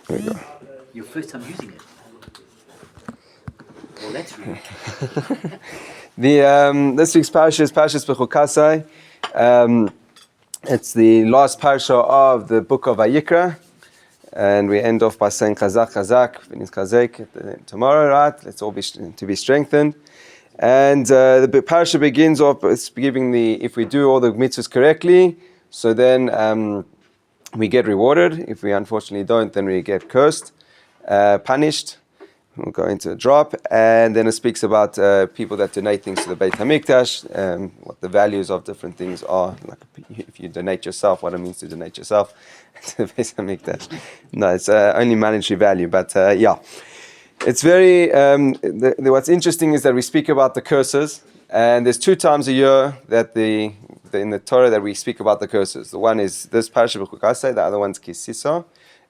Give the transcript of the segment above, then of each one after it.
There we go. Your first time using it. Well, let's read. This week's parshas is parshas Bechukasai. It's the last parsha of the book of Vayikra, and we end off by saying Chazak, Chazak, V'nis Chazek tomorrow, right? Let's all be to be strengthened. And the parsha begins off by giving if we do all the mitzvahs correctly, so then we get rewarded. If we unfortunately don't, then we get cursed, punished. We'll go into a drop, and then it speaks about people that donate things to the Beit HaMikdash, what the values of different things are. Like if you donate yourself, what it means to donate yourself to the Beit HaMikdash. No, it's only monetary value, but yeah. It's very, what's interesting is that we speak about the curses, and there's 2 times a year that in the Torah that we speak about the curses. The one is this parasha Bechukasai, the other one's Kisisa.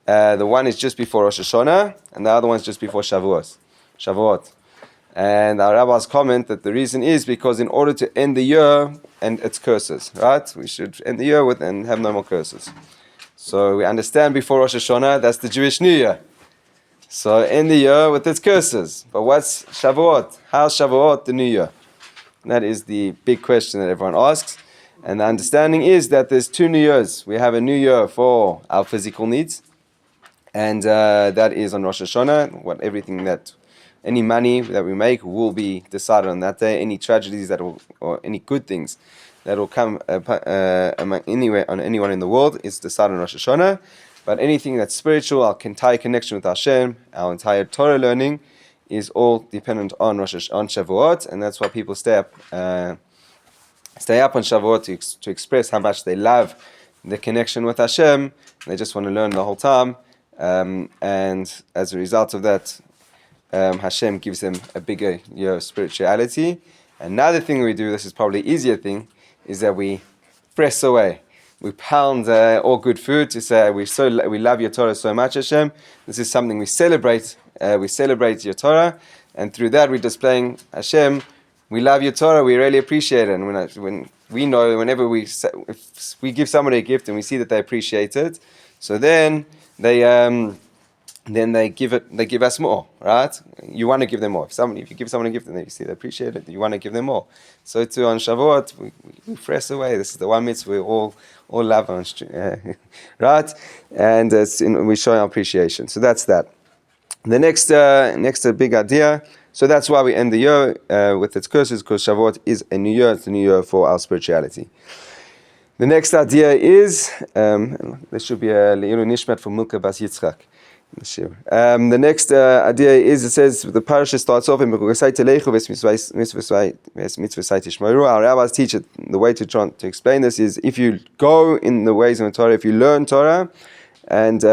The one is just before Rosh Hashanah, and the other one's just before Shavuot. And our rabbis comment that the reason is because in order to end the year and its curses, right? We should end the year with and have no more curses. So we understand before Rosh Hashanah, that's the Jewish New Year. So end the year with its curses. But what's Shavuot? How's Shavuot the New Year? That is the big question that everyone asks. And the understanding is that there's 2 New Years. We have a New Year for our physical needs, and that is on Rosh Hashanah. Any money that we make will be decided on that day. Any tragedies or any good things that will come among anyone in the world is decided on Rosh Hashanah. But anything that's spiritual, our entire connection with Hashem, our entire Torah learning, is all dependent on Shavuot, and that's why people stay up on Shavuot to express how much they love the connection with Hashem. They just want to learn the whole time. And as a result of that, Hashem gives them a bigger year of spirituality. Another thing we do, this is probably the easier thing, is that we press away. We pound all good food to say we love your Torah so much, Hashem. This is something we celebrate. We celebrate your Torah, and through that we're displaying Hashem. We love your Torah. We really appreciate it. And when we know, whenever if we give somebody a gift and we see that they appreciate it, so then they give us more, right? You want to give them more. If you give someone a gift and you see they appreciate it, you want to give them more. So too on Shavuot, we press away. This is the one mitzvah we all love, right? And we show our appreciation. So that's that. The next big idea. So that's why we end the year with its curses, because Shavuot is a new year. It's a new year for our spirituality. The next idea is, there should be a Leilu Nishmat from Milka Bas Yitzchak. The next idea is, it says, the parasha starts off in Bechukasai Telechu mitzvasai tishmaru. Our rabbis teach it. The way to explain this is, if you go in the ways of the Torah, if you learn Torah, and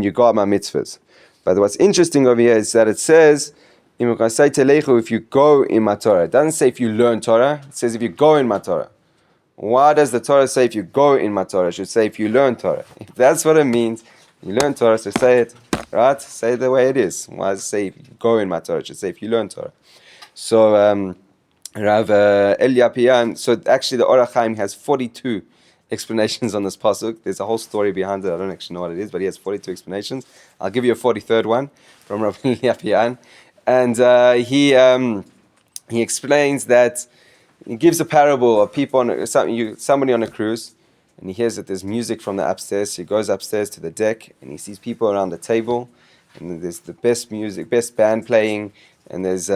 you guard my mitzvahs. But what's interesting over here is that it says, if you go in my Torah. It doesn't say if you learn Torah. It says if you go in my Torah. Why does the Torah say if you go in my Torah? It should say if you learn Torah. If that's what it means, you learn Torah, so say it, right? Say it the way it is. Why does it say if you go in my Torah? It should say if you learn Torah. So Rav Eliyapian, so actually the Orach Chaim has 42 explanations on this pasuk. There's a whole story behind it. I don't actually know what it is, but he has 42 explanations. I'll give you a 43rd one from Rav Eliyapian. And he explains that he gives a parable of somebody on a cruise, and he hears that there's music from the upstairs. He goes upstairs to the deck, and he sees people around the table, and there's the best music, best band playing, and there's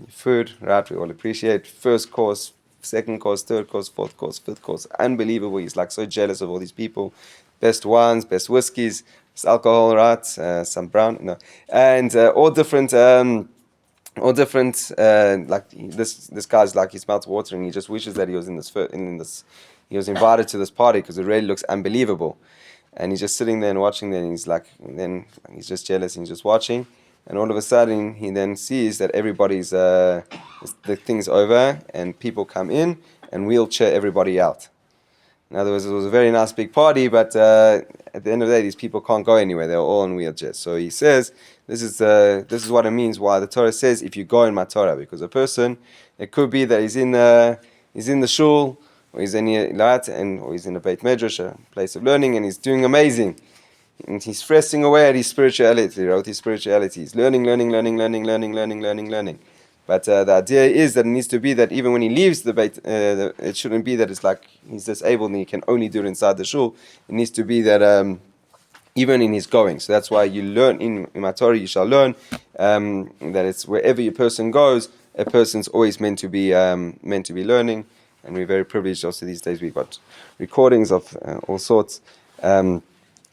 food, right? We all appreciate first course, second course, third course, fourth course, fifth course. Unbelievable. He's like so jealous of all these people. Best wines, best whiskeys, best alcohol, right? Some brown, and all different. Like this guy's like his mouth's watering. He just wishes that he was he was invited to this party because it really looks unbelievable. And he's just sitting there and watching there, and he's just jealous and he's just watching. And all of a sudden he then sees that everybody's the thing's over and people come in and wheelchair everybody out. In other words, it was a very nice big party, but at the end of the day, these people can't go anywhere. They're all in wheelchairs. So he says, this is what it means why the Torah says, if you go in my Torah, because a person, it could be that he's in the shul, or he's in or he's in a Beit Medrash, a place of learning, and he's doing amazing. and he's stressing away at his spirituality, right? His spirituality. He's learning. But the idea is that it needs to be that even when he leaves the Beit, it shouldn't be that it's like he's disabled and he can only do it inside the shul. It needs to be that even in his going. So that's why you learn in my Torah, you shall learn that it's wherever your person goes, a person's always meant to be learning. And we're very privileged also these days. We've got recordings of all sorts that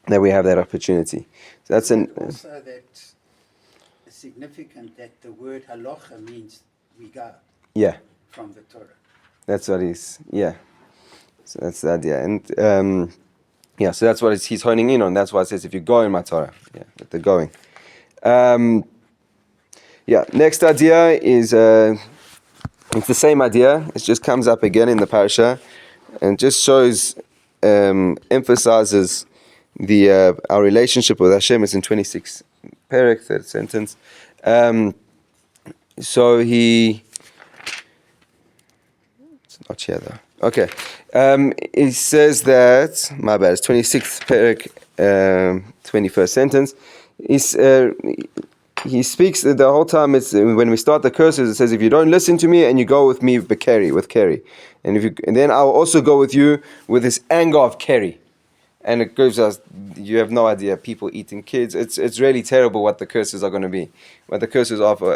we have that opportunity. So that's also that it's significant that the word halacha means we go. Yeah. From the Torah. That's what he's, yeah. So that's the idea. And yeah, so that's what he's honing in on. That's why it says if you go in my Torah, yeah, with the going. Yeah, next idea is, it's the same idea. It just comes up again in the parasha and just shows, emphasizes our relationship with Hashem. It's in 26 perek, third sentence. So it's not here though. Okay. It says that, my bad, it's 26th perek, 21st sentence. He speaks the whole time. It's when we start the curses. It says, "If you don't listen to me and you go with me, with Keri, and then I will also go with you with this anger of Keri." And it gives us, you have no idea, people eating kids. It's really terrible what the curses are going to be. What the curses are for,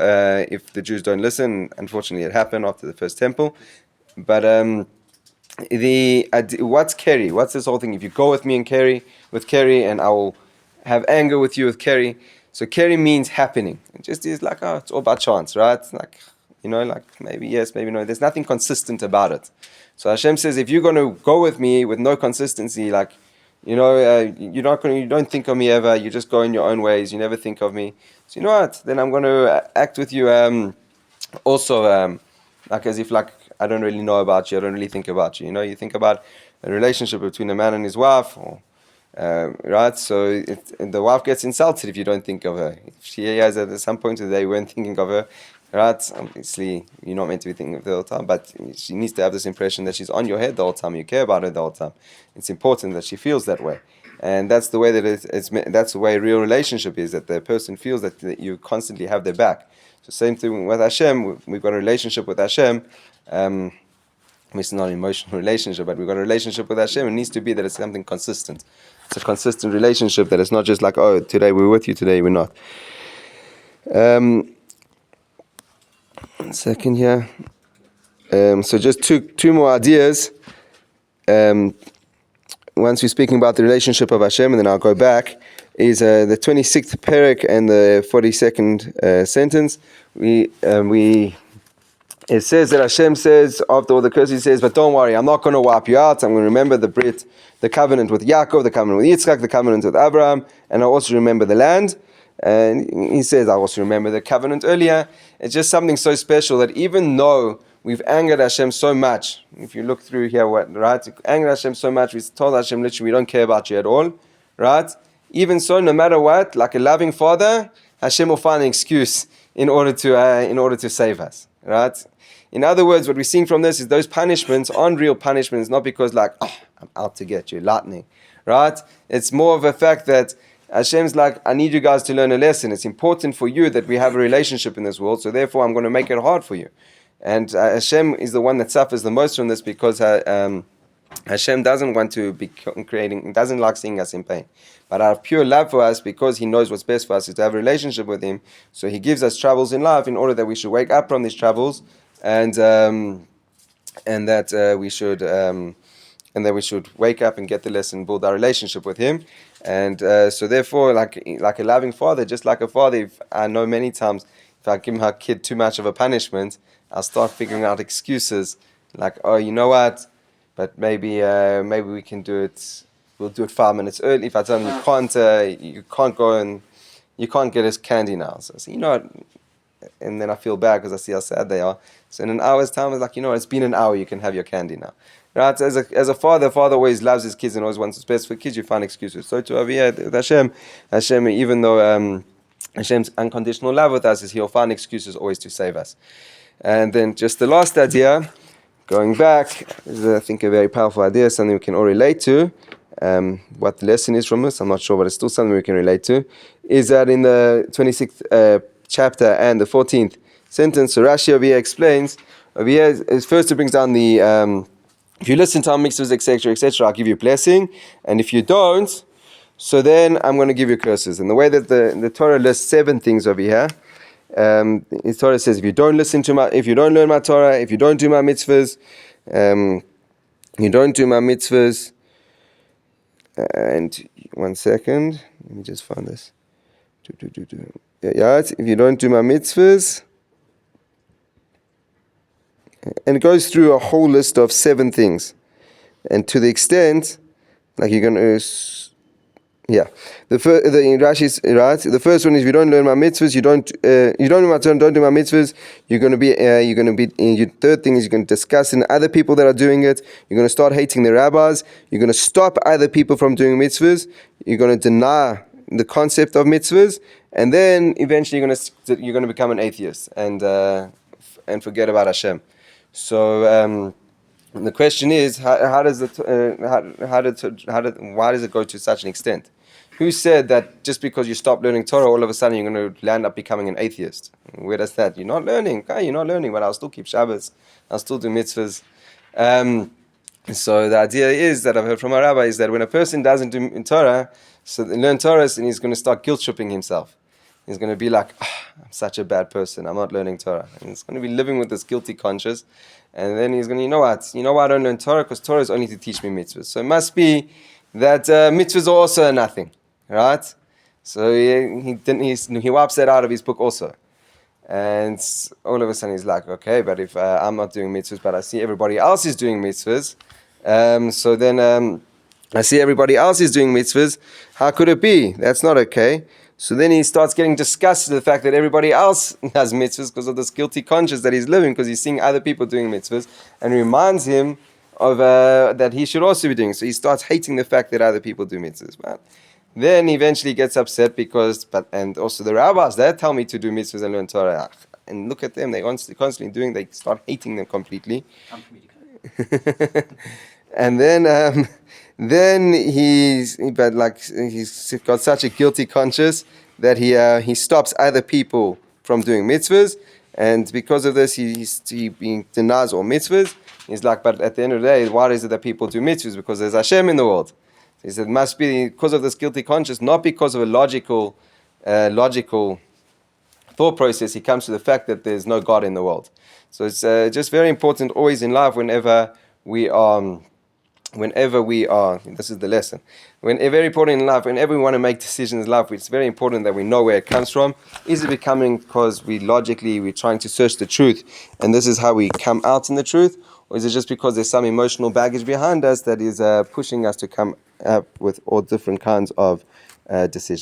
if the Jews don't listen. Unfortunately, it happened after the first temple. But what's Keri? What's this whole thing? If you go with me and with Keri, and I will have anger with you with Keri. So Keri means happening. It just is like, it's all about chance, right? Like, like maybe yes, maybe no. There's nothing consistent about it. So Hashem says, if you're going to go with me with no consistency, like, you don't think of me ever. You just go in your own ways. You never think of me. So you know what? Then I'm going to act with you also like as if like I don't really know about you. I don't really think about you. You think about a relationship between a man and his wife, right? So the wife gets insulted if you don't think of her. If she has at some point of the day you weren't thinking of her, right? Obviously, you're not meant to be thinking of her the whole time, but she needs to have this impression that she's on your head the whole time. You care about her the whole time. It's important that she feels that way. And that's the way that that's the way a real relationship is, that the person feels that you constantly have their back. So same thing with Hashem. We've got a relationship with Hashem. It's not an emotional relationship, but we've got a relationship with Hashem. It needs to be that it's something consistent. It's a consistent relationship, that it's not just like, oh, today we're with you, today we're not. 1 second here. So just two more ideas. Once we're speaking about the relationship of Hashem, and then I'll go back, is the 26th perek and the 42nd sentence. It says that Hashem says, after all the curses, He says, but don't worry, I'm not going to wipe you out. I'm going to remember the covenant with Yaakov, the covenant with Yitzchak, the covenant with Abraham, and I'll also remember the land. And He says, I also remember the covenant earlier. It's just something so special that even though we've angered Hashem so much, if you look through here, right? Angered Hashem so much, we told Hashem literally, we don't care about you at all, right? Even so, no matter what, like a loving father, Hashem will find an excuse in order to save us, right? In other words, what we're seeing from this is those punishments aren't real punishments, not because like, I'm out to get you, lightning, right? It's more of a fact that Hashem's like, I need you guys to learn a lesson. It's important for you that we have a relationship in this world, so therefore I'm going to make it hard for you. And Hashem is the one that suffers the most from this, because Hashem doesn't want to be doesn't like seeing us in pain. But out of pure love for us, because He knows what's best for us, is to have a relationship with Him. So He gives us troubles in life in order that we should wake up from these troubles, and that we should wake up and get the lesson, build our relationship with Him. And so therefore, like a loving father, just like a father, I know many times, if I give my kid too much of a punishment, I'll start figuring out excuses, like, oh, you know what, but maybe we can do it, we'll do it 5 minutes early. If I tell them you can't go and you can't get his candy now. So I say, you know what, and then I feel bad because I see how sad they are. So in an hour's time, it's like, you know, it's been an hour, you can have your candy now. Right? As a father always loves his kids and always wants what's best for kids. You find excuses. So to over here, with Hashem, even though Hashem's unconditional love with us is He'll find excuses always to save us. And then just the last idea, going back, is I think a very powerful idea, something we can all relate to. what the lesson is from this, I'm not sure, but it's still something we can relate to, is that in the 26th chapter and the 14th sentence, so Rashi over here explains, over here, first it brings down the, if you listen to our mitzvahs, etc., etc., I'll give you a blessing, and if you don't, so then I'm going to give you curses. And the way that the Torah lists 7 things over here, the Torah says, if you don't learn my Torah, if you don't do my mitzvahs, and 1 second, let me just find this. Yeah, if you don't do my mitzvahs, and it goes through a whole list of 7 things, and to the extent, like you're going to. The Rashi's right. The first one is, if you don't learn my mitzvahs, you don't do my Torah, don't do my mitzvahs. You're going to be. Your third thing is, you're going to discuss in other people that are doing it. You're going to start hating the rabbis. You're going to stop other people from doing mitzvahs. You're going to deny the concept of mitzvahs, and then eventually you're going to become an atheist and forget about Hashem. So. The question is, why does it go to such an extent? Who said that just because you stop learning Torah, all of a sudden you're going to land up becoming an atheist? Where does that? You're not learning. Okay, you're not learning, but I'll still keep Shabbos. I'll still do mitzvahs. So the idea is that I've heard from a rabbi is that when a person doesn't do Torah, so they learn Torah, and he's going to start guilt tripping himself. He's going to be like, I'm such a bad person. I'm not learning Torah. And he's going to be living with this guilty conscience. And then he's going to, you know why I don't learn Torah? Because Torah is only to teach me mitzvahs. So it must be that mitzvahs are also nothing, right? So he wipes that out of his book also. And all of a sudden he's like, okay, but if I'm not doing mitzvahs, but I see everybody else is doing mitzvahs, so then I see everybody else is doing mitzvahs, how could it be? That's not okay. So then he starts getting disgusted with the fact that everybody else has mitzvahs because of this guilty conscience that he's living, because he's seeing other people doing mitzvahs, and reminds him of that he should also be doing. So he starts hating the fact that other people do mitzvahs. But then eventually he gets upset and also the rabbis, they tell me to do mitzvahs and learn Torah. And look at them, they constantly doing, they start hating them completely. And then he's got such a guilty conscience that he stops other people from doing mitzvahs, and because of this he denies all mitzvahs. He's like, but at the end of the day, why is it that people do mitzvahs? Because there's Hashem in the world. So he said it must be because of this guilty conscience, not because of a logical thought process. He comes to the fact that there's no God in the world. So it's just very important always in life, whenever we are, this is the lesson, very important in life, whenever we want to make decisions in life, it's very important that we know where it comes from. Is it becoming because we're trying to search the truth, and this is how we come out in the truth, or is it just because there's some emotional baggage behind us that is pushing us to come up with all different kinds of decisions?